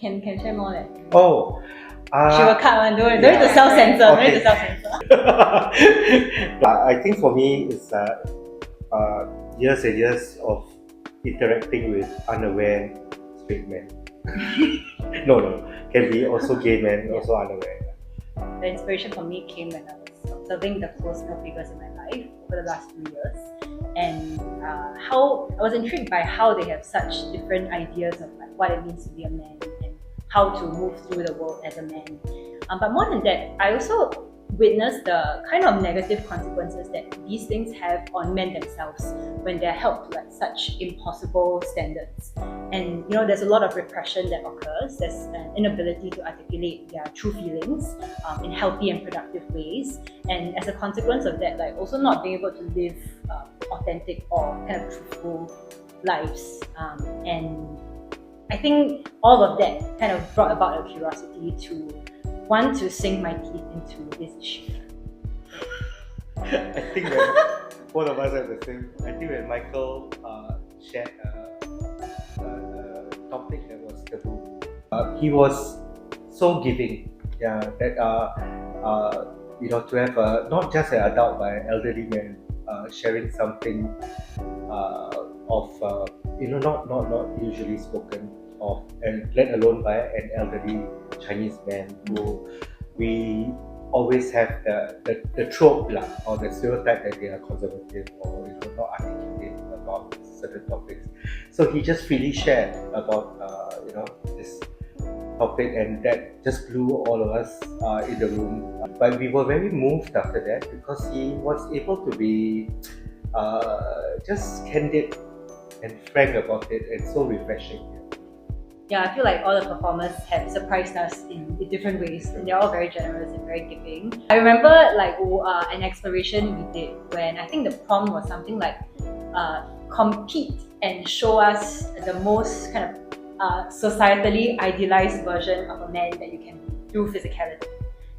Can share more like. Oh, She will cut one. Don't need to self-censor. Don't need to self-censor. I think for me it's years and years of interacting with unaware straight men. No, can be also gay men, also unaware. The inspiration for me came when I was observing the close male figures in my life over the last few years, and how I was intrigued by how they have such different ideas of like what it means to be a man and how to move through the world as a man. But more than that, I also witnessed the kind of negative consequences that these things have on men themselves when they're held to like such impossible standards. And there's a lot of repression that occurs. There's an inability to articulate their true feelings in healthy and productive ways. And as a consequence of that, like also not being able to live authentic or kind of truthful lives. And I think all of that kind of brought about a curiosity to want to sink my teeth into this issue. I think that both of us are the same. I think when Michael shared a topic that was taboo, he was so giving. Yeah, that to have not just an adult but an elderly man sharing something of not usually spoken of, and let alone by an elderly Chinese man who we always have the trope or the stereotype that they are conservative or not articulate about certain topics. So he just freely shared about this topic, and that just blew all of us in the room. But we were very moved after that because he was able to be just candid and frank about it, and so refreshing. Yeah, I feel like all the performers have surprised us in different ways, and they're all very generous and very giving. I remember an exploration we did when I think the prompt was something like compete and show us the most kind of societally idealized version of a man that you can be through physicality.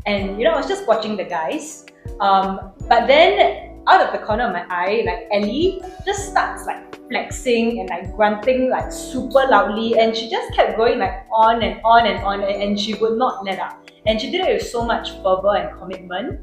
And I was just watching the guys, but then out of the corner of my eye, like Ellie just starts like flexing and like grunting like super loudly, and she just kept going like on and on and on, and she would not let up. And she did it with so much fervor and commitment,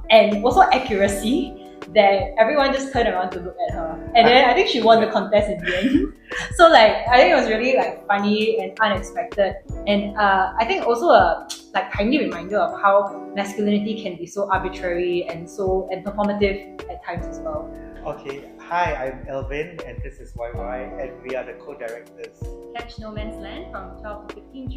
and also accuracy, that everyone just turned around to look at her. And then I think she won the contest in the end. So like I think it was really like funny and unexpected, and I think also a like timely reminder of how masculinity can be so arbitrary and performative at times as well. Okay, hi, I'm Alvin and this is YY, and we are the co-directors. Catch No Man's Land from 12 to 15